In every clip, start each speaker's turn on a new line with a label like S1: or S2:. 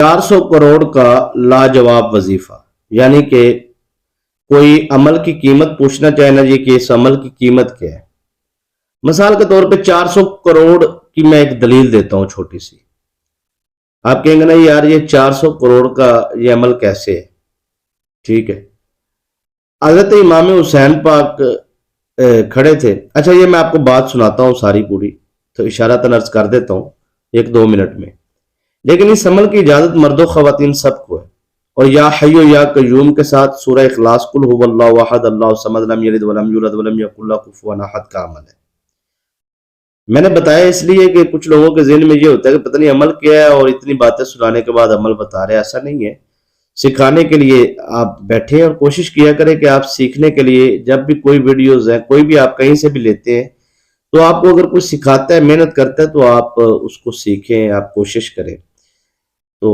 S1: 400 کروڑ کا لاجواب وظیفہ، یعنی کہ کوئی عمل کی قیمت پوچھنا چاہے نا جی کہ اس عمل کی قیمت کیا ہے۔ مثال کے طور پہ 400 کروڑ کی میں ایک دلیل دیتا ہوں چھوٹی سی۔ آپ کہیں گے نا یار یہ 400 کروڑ کا یہ عمل کیسے ہے؟ ٹھیک ہے، حضرت امام حسین پاک کھڑے تھے۔ اچھا یہ میں آپ کو بات سناتا ہوں ساری پوری، تو اشارتاً عرض کر دیتا ہوں 1-2 منٹ میں، لیکن اس عمل کی اجازت مرد و خواتین سب کو ہے۔ اور یا حی و یا قیوم کے ساتھ سورہ اخلاص قل هو اللہ احد اللہ الصمد لم یلد ولم یولد ولم یکن لہ کفوا احد کا عمل ہے۔ میں نے بتایا اس لیے کہ کچھ لوگوں کے ذہن میں یہ ہوتا ہے کہ پتہ نہیں عمل کیا ہے اور اتنی باتیں سنانے کے بعد عمل بتا رہے ہیں۔ ایسا نہیں ہے، سکھانے کے لیے آپ بیٹھے اور کوشش کیا کریں کہ آپ سیکھنے کے لیے جب بھی کوئی ویڈیوز ہیں، کوئی بھی آپ کہیں سے بھی لیتے ہیں، تو آپ کو اگر کوئی سکھاتا ہے، محنت کرتا ہے، تو آپ اس کو سیکھیں، آپ کوشش کریں۔ تو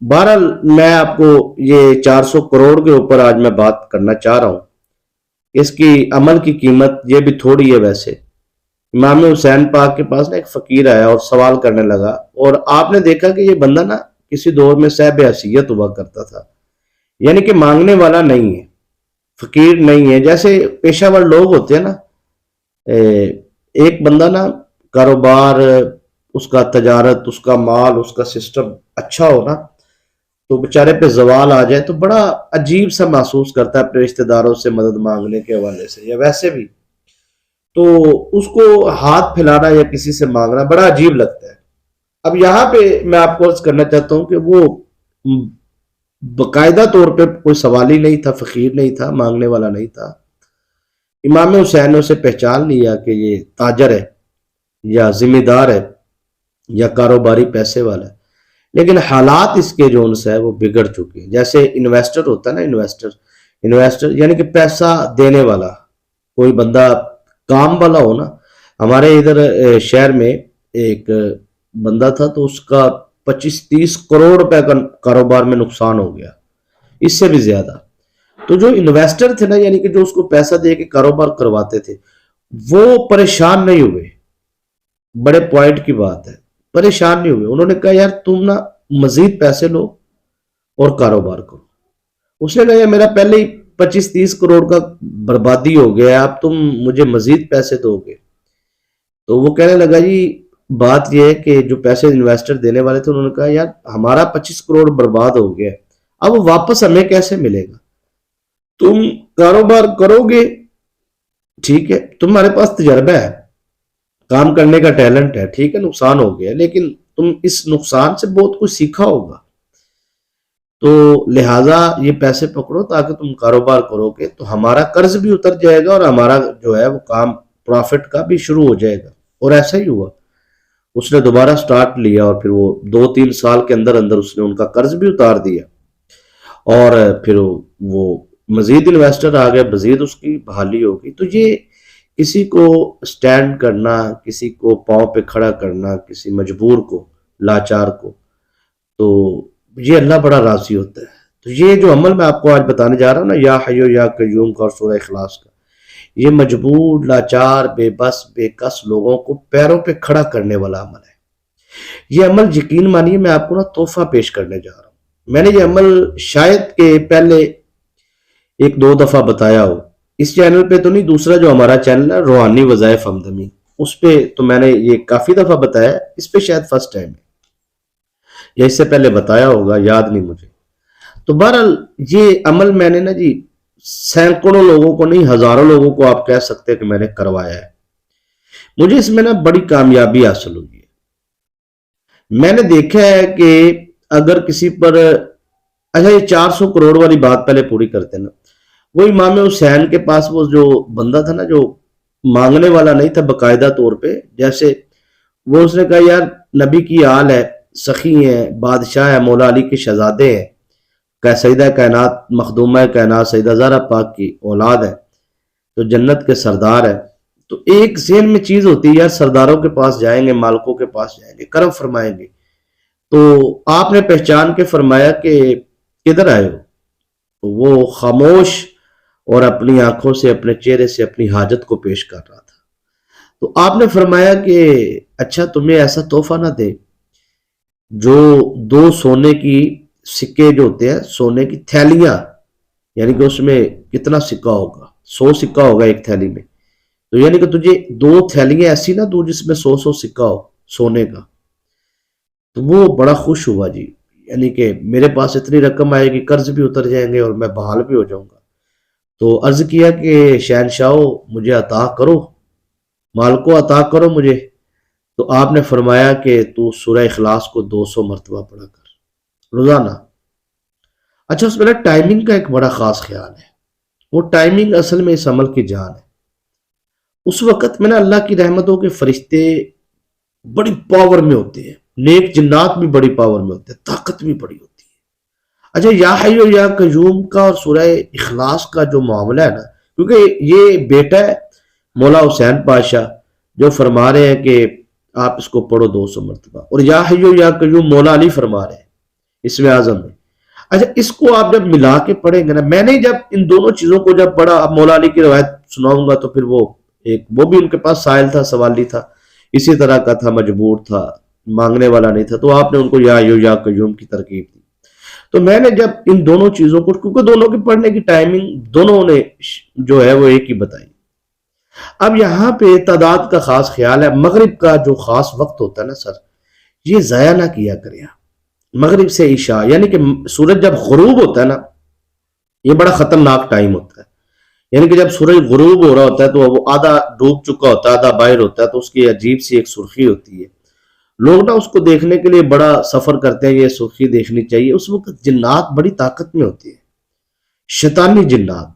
S1: بہرحال میں آپ کو یہ 400 کروڑ کے اوپر آج میں بات کرنا چاہ رہا ہوں۔ اس کی عمل کی قیمت یہ بھی تھوڑی ہے ویسے۔ امام حسین پاک کے پاس نا ایک فقیر آیا اور سوال کرنے لگا، اور آپ نے دیکھا کہ یہ بندہ نا کسی دور میں صاحب حیثیت ہوا کرتا تھا، یعنی کہ مانگنے والا نہیں ہے، فقیر نہیں ہے۔ جیسے پیشہ ور لوگ ہوتے ہیں نا، ایک بندہ نا کاروبار، اس کا تجارت، اس کا مال، اس کا سسٹم اچھا ہو نا، تو بیچارے پہ زوال آ جائے تو بڑا عجیب سا محسوس کرتا ہے اپنے رشتہ داروں سے مدد مانگنے کے حوالے سے یا ویسے بھی، تو اس کو ہاتھ پھیلانا یا کسی سے مانگنا بڑا عجیب لگتا ہے۔ اب یہاں پہ میں آپ کو عرض کرنا چاہتا ہوں کہ وہ باقاعدہ طور پہ کوئی سوالی نہیں تھا، فقیر نہیں تھا، مانگنے والا نہیں تھا۔ امام حسین نے اسے پہچان لیا کہ یہ تاجر ہے یا ذمہ دار ہے یا کاروباری پیسے والا ہے، لیکن حالات اس کے جو ہے وہ بگڑ چکے ہیں۔ جیسے انویسٹر ہوتا ہے نا، انویسٹر یعنی کہ پیسہ دینے والا، کوئی بندہ کام والا ہو نا۔ ہمارے ادھر شہر میں ایک بندہ تھا، تو اس کا 25-30 کروڑ روپے کا کاروبار میں نقصان ہو گیا، اس سے بھی زیادہ۔ تو جو انویسٹر تھے نا، یعنی کہ جو اس کو پیسہ دے کے کاروبار کرواتے تھے، وہ پریشان نہیں ہوئے۔ بڑے پوائنٹ کی بات ہے، پریشان نہیں ہوئے۔ انہوں نے کہا یار تم نا مزید پیسے لو اور کاروبار کرو۔ اس نے کہا یار میرا پہلے ہی 25-30 کروڑ کا بربادی ہو گیا، اب تم مجھے مزید پیسے دو گے؟ تو وہ کہنے لگا جی بات یہ ہے کہ جو پیسے انویسٹر دینے والے تھے، انہوں نے کہا یار ہمارا 25 کروڑ برباد ہو گیا، اب واپس ہمیں کیسے ملے گا؟ تم کاروبار کرو گے، ٹھیک ہے، تمہارے پاس تجربہ ہے، کام کرنے کا ٹیلنٹ ہے، ٹھیک ہے، نقصان ہو گیا، لیکن تم اس نقصان سے بہت کچھ سیکھا ہوگا، تو لہٰذا یہ پیسے پکڑو تاکہ تم کاروبار کرو گے تو ہمارا قرض بھی اتر جائے گا اور ہمارا جو ہے وہ کام پروفٹ کا بھی شروع ہو جائے گا۔ اور ایسا ہی ہوا، اس نے دوبارہ سٹارٹ لیا اور پھر وہ 2-3 سال کے اندر اندر اس نے ان کا قرض بھی اتار دیا، اور پھر وہ مزید انویسٹر آ گئے، مزید اس کی بحالی ہوگی۔ تو یہ کسی کو سٹینڈ کرنا، کسی کو پاؤں پہ کھڑا کرنا، کسی مجبور کو، لاچار کو، تو یہ اللہ بڑا راضی ہوتا ہے۔ تو یہ جو عمل میں آپ کو آج بتانے جا رہا ہوں نا، یا حی و یا قیوم کا اور سورہ اخلاص کا، یہ مجبور، لاچار، بے بس، بے کس لوگوں کو پیروں پہ کھڑا کرنے والا عمل ہے۔ یہ عمل یقین مانیے میں آپ کو نا تحفہ پیش کرنے جا رہا ہوں۔ میں نے یہ عمل شاید کہ پہلے 1-2 دفعہ بتایا ہو، اس چینل پہ تو نہیں، دوسرا جو ہمارا چینل ہے روحانی وظائف ہمدمی، اس پہ تو میں نے یہ کافی دفعہ بتایا، اس پہ شاید فرسٹ ٹائم ہے یا اس سے پہلے بتایا ہوگا، یاد نہیں مجھے۔ تو بہرحال یہ عمل میں نے نا جی سینکڑوں لوگوں کو نہیں، ہزاروں لوگوں کو آپ کہہ سکتے ہیں کہ میں نے کروایا ہے۔ مجھے اس میں نا بڑی کامیابی حاصل ہوئی ہے۔ میں نے دیکھا ہے کہ اگر کسی پر، اچھا یہ 400 کروڑ والی بات پہلے پوری کرتے نا، وہ امام حسین کے پاس وہ جو بندہ تھا نا، جو مانگنے والا نہیں تھا باقاعدہ طور پہ، جیسے وہ اس نے کہا یار نبی کی آل ہے، سخی ہیں، بادشاہ ہے، مولا علی کے شہزادے ہیں، سیدہ کائنات، مخدومہ کائنات سیدہ زہرا پاک کی اولاد ہے، تو جنت کے سردار ہے۔ تو ایک ذہن میں چیز ہوتی ہے یار سرداروں کے پاس جائیں گے، مالکوں کے پاس جائیں گے، کرم فرمائیں گے، تو آپ نے پہچان کے فرمایا کہ کدھر آئے ہو؟ تو وہ خاموش اور اپنی آنکھوں سے، اپنے چہرے سے اپنی حاجت کو پیش کر رہا تھا۔ تو آپ نے فرمایا کہ اچھا تمہیں ایسا تحفہ نہ دے جو دو سونے کی سکے جو ہوتے ہیں، سونے کی تھیلیاں، یعنی کہ اس میں کتنا سکہ ہوگا، 100 سکہ ہوگا ایک تھیلی میں، تو یعنی کہ تجھے دو تھیلیاں ایسی نہ دو جس میں 100 سکہ ہو سونے کا. تو وہ بڑا خوش ہوا جی، یعنی کہ میرے پاس اتنی رقم آئے گی، قرض بھی اتر جائیں گے اور میں بحال بھی ہو جاؤں گا. تو عرض کیا کہ شہنشاہ مجھے عطا کرو، مال کو عطا کرو مجھے. تو آپ نے فرمایا کہ تو سورہ اخلاص کو 200 مرتبہ پڑھا کر روزانہ. اچھا، اس میں نا ٹائمنگ کا ایک بڑا خاص خیال ہے. وہ ٹائمنگ اصل میں اس عمل کی جان ہے. اس وقت میں نا اللہ کی رحمتوں کے فرشتے بڑی پاور میں ہوتے ہیں، نیک جنات بھی بڑی پاور میں ہوتے ہیں، طاقت بھی بڑی ہوتی ہے. اچھا، یا حی و یا قیوم کا اور سورہ اخلاص کا جو معاملہ ہے نا، کیونکہ یہ بیٹا ہے مولا حسین پاشا جو فرما رہے ہیں کہ آپ اس کو پڑھو 200 مرتبہ، اور یا حی و یا قیوم مولا علی فرما رہے ہیں اسم اعظم میں. اچھا، اس کو آپ جب ملا کے پڑھیں گے نا، میں نے جب ان دونوں چیزوں کو جب پڑھا، اب مولا علی کی روایت سناؤں گا تو پھر وہ بھی ان کے پاس سائل تھا، سوالی تھا، اسی طرح کا تھا، مجبور تھا، مانگنے والا نہیں تھا، تو آپ نے ان کو یا حی و یا قیوم کی ترکیب دی. تو میں نے جب ان دونوں چیزوں کو، کیونکہ دونوں کی پڑھنے کی ٹائمنگ دونوں نے جو ہے وہ ایک ہی بتائی. اب یہاں پہ تعداد کا خاص خیال ہے. مغرب کا جو خاص وقت ہوتا ہے نا سر، یہ ضائع نہ کیا کرے. مغرب سے عشاء، یعنی کہ سورج جب غروب ہوتا ہے نا، یہ بڑا خطرناک ٹائم ہوتا ہے. یعنی کہ جب سورج غروب ہو رہا ہوتا ہے تو وہ آدھا ڈوب چکا ہوتا ہے، آدھا باہر ہوتا ہے، تو اس کی عجیب سی ایک سرخی ہوتی ہے. لوگ نا اس کو دیکھنے کے لیے بڑا سفر کرتے ہیں، یہ سرخی دیکھنی چاہیے. اس وقت جنات بڑی طاقت میں ہوتی ہے، شیطانی جنات،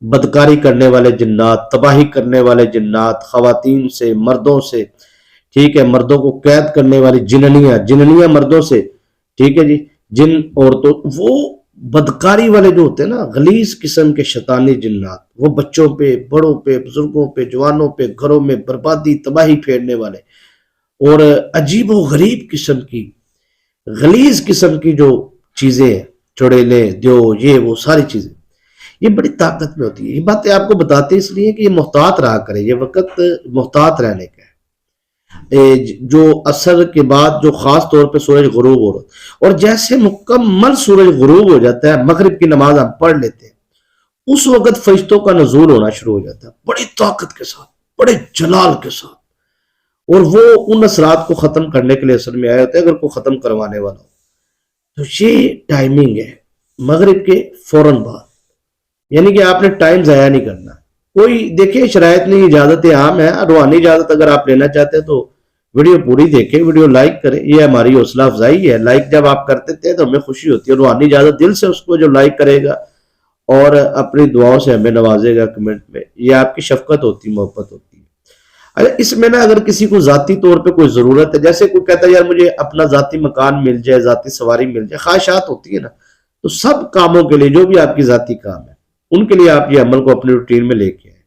S1: بدکاری کرنے والے جنات، تباہی کرنے والے جنات، خواتین سے، مردوں سے، ٹھیک ہے، مردوں کو قید کرنے والی جننیاں مردوں سے، ٹھیک ہے جی، جن عورتوں، وہ بدکاری والے جو ہوتے ہیں نا، غلیظ قسم کے شیطانی جنات، وہ بچوں پہ، بڑوں پہ، بزرگوں پہ، جوانوں پہ، گھروں میں بربادی تباہی پھیرنے والے، اور عجیب و غریب قسم کی، غلیظ قسم کی جو چیزیں ہیں، چڑیلے، دیو، یہ وہ ساری چیزیں، یہ بڑی طاقت میں ہوتی ہے. یہ باتیں آپ کو بتاتے اس لیے کہ یہ محتاط رہا کرے، یہ وقت محتاط رہنے کا ہے. جو عصر کے بعد جو خاص طور پہ سورج غروب ہو رہا، اور جیسے مکمل سورج غروب ہو جاتا ہے، مغرب کی نماز ہم پڑھ لیتے ہیں، اس وقت فرشتوں کا نزول ہونا شروع ہو جاتا ہے بڑی طاقت کے ساتھ، بڑے جلال کے ساتھ. اور وہ ان اثرات کو ختم کرنے کے لیے اصل میں آئے ہوتے ہیں، اگر کوئی ختم کروانے والا ہو. تو یہ ٹائمنگ ہے مغرب کے فوراً بعد، یعنی کہ آپ نے ٹائم ضائع نہیں کرنا. کوئی دیکھیں شرائط نہیں، اجازت عام ہے، روحانی اجازت اگر آپ لینا چاہتے ہیں تو ویڈیو پوری دیکھیں، ویڈیو لائک کریں، یہ ہماری حوصلہ افزائی ہے. لائک جب آپ کرتے تھے تو ہمیں خوشی ہوتی ہے. روحانی اجازت دل سے اس کو جو لائک کرے گا اور اپنی دعاؤں سے ہمیں نوازے گا کمنٹ میں، یہ آپ کی شفقت ہوتی، محبت ہوتی ہے. اس میں نا اگر کسی کو ذاتی طور پہ کوئی ضرورت ہے، جیسے کوئی کہتا ہے یار مجھے اپنا ذاتی مکان مل جائے، ذاتی سواری مل جائے، خواہشات ہوتی ہے نا، تو سب کاموں کے لیے جو بھی آپ کی ذاتی کام ہے ان کے لیے آپ یہ عمل کو اپنی روٹین میں لے کے آئیں.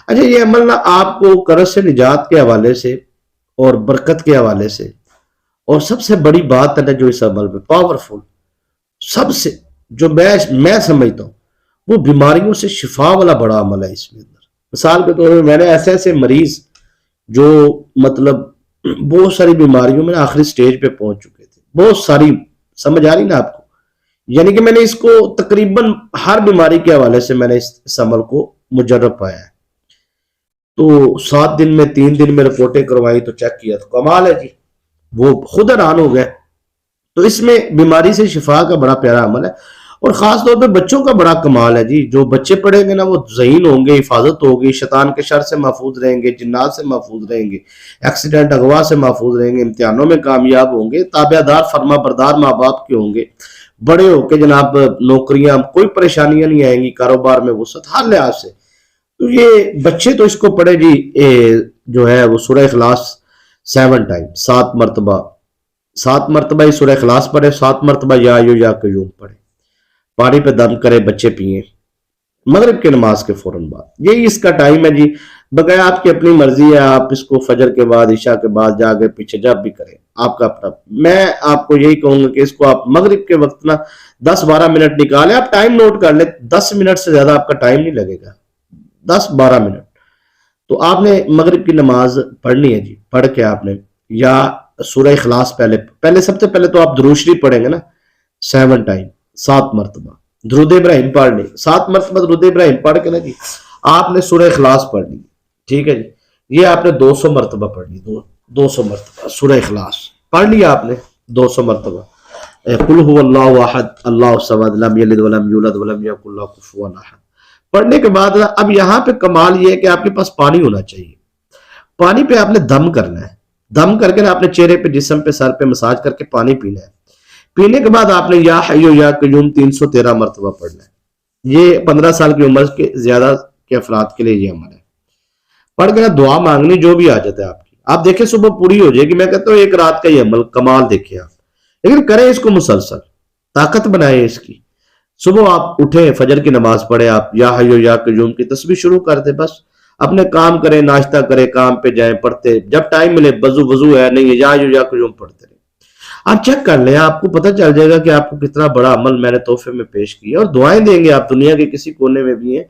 S1: اچھا، یہ عمل نا آپ کو قرض سے نجات کے حوالے سے اور برکت کے حوالے سے، اور سب سے بڑی بات ہے نا جو اس عمل میں پاورفل، سب سے جو میں سمجھتا ہوں، وہ بیماریوں سے شفا والا بڑا عمل ہے. اس میں اندر مثال کے طور پر میں نے ایسے مریض جو مطلب بہت ساری بیماریوں میں آخری سٹیج پہ پہنچ چکے تھے، بہت ساری، سمجھ آ رہی نا آپ کو، یعنی کہ میں نے اس کو تقریباً ہر بیماری کے حوالے سے میں نے اس عمل کو مجرب پایا ہے. تو 7 دن میں 3 دن میں رپورٹیں کروائی تو چیک کیا تو کمال ہے جی، وہ خود حیران ہو گئے. تو اس میں بیماری سے شفا کا بڑا پیارا عمل ہے، اور خاص طور پہ بچوں کا بڑا کمال ہے جی. جو بچے پڑھیں گے نا وہ ذہین ہوں گے، حفاظت ہوگی، شیطان کے شر سے محفوظ رہیں گے، جنات سے محفوظ رہیں گے، ایکسیڈنٹ اغوا سے محفوظ رہیں گے، امتحانوں میں کامیاب ہوں گے، تابع دار فرما بردار ماں باپ کے ہوں گے، بڑے ہو کے جناب نوکریاں، کوئی پریشانیاں نہیں آئیں گی، کاروبار میں وسعت ہر لحاظ سے. تو یہ بچے تو اس کو پڑھے جی، جو ہے وہ سورہ اخلاص 7 ٹائم، 7 مرتبہ، 7 مرتبہ ہی سورہ اخلاص پڑھے، 7 مرتبہ یا ایو یا قیوم پڑھے، پانی پہ دم کرے، بچے پئیں مغرب کے نماز کے فوراً بعد. یہی اس کا ٹائم ہے جی. بقیہ آپ کی اپنی مرضی ہے، آپ اس کو فجر کے بعد، عشاء کے بعد، جا کے پیچھے جب بھی کریں، آپ کا اپنا. میں آپ کو یہی کہوں گا کہ اس کو آپ مغرب کے وقت نا 10-12 منٹ نکالیں. آپ ٹائم نوٹ کر لیں، 10 منٹ سے زیادہ آپ کا ٹائم نہیں لگے گا، 10-12 منٹ. تو آپ نے مغرب کی نماز پڑھنی ہے جی. پڑھ کے آپ نے یا سورہ اخلاص پہلے سب سے پہلے تو آپ درود شریف پڑھیں گے نا 7 ٹائم، 7 مرتبہ درود ابراہیم پڑھ لی، 7 مرتبہ درود ابراہیم پڑھ کے نا جی آپ نے سورہ اخلاص پڑھ لی، ٹھیک ہے جی، یہ آپ نے 200 مرتبہ پڑھ لی، 200 مرتبہ سورہ اخلاص پڑھ لیا آپ نے 200 مرتبہ۔ قل هو اللہ احد اللہ الصمد لم یلد ولم یولد ولم یکن له کفوا احد پڑھنے کے بعد اب یہاں پہ کمال یہ ہے کہ آپ کے پاس پانی ہونا چاہیے، پانی پہ آپ نے دم کرنا ہے، دم کر کے آپ نے چہرے پہ، جسم پہ، سر پہ مساج کر کے پانی پینا ہے، پینے کے بعد آپ نے یا حی یا قیوم 313 مرتبہ پڑھنا ہے۔ یہ 15 سال کی عمر کے زیادہ کے افراد کے لیے یہ عمل ہے، پڑھ کے دعا مانگنی جو بھی حاجت ہے آپ کی، آپ دیکھیں صبح پوری ہو جائے گی۔ میں کہتا ہوں ایک رات کا یہ عمل کمال دیکھیں آپ، لیکن کریں اس کو مسلسل، طاقت بنائیں اس کی۔ صبح آپ اٹھیں، فجر کی نماز پڑھیں، آپ یا حیو یا قیوم کی تسبیح شروع کر دیں، بس اپنے کام کریں، ناشتہ کریں، کام پہ جائیں، پڑھتے جب ٹائم ملے، وضو ہے نہیں ہے یا حیو یا قیوم پڑھتے رہیں۔ آپ چیک کر لیں، آپ کو پتہ چل جائے گا کہ آپ کو کتنا بڑا عمل میں نے تحفے میں پیش کیا، اور دعائیں دیں گے آپ دنیا کے کسی کونے میں بھی ہیں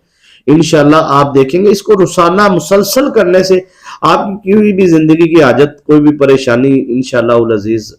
S1: انشاءاللہ آپ دیکھیں گے۔ اس کو روزانہ مسلسل کرنے سے آپ کی کوئی بھی زندگی کی حاجت، کوئی بھی پریشانی انشاءاللہ العزیز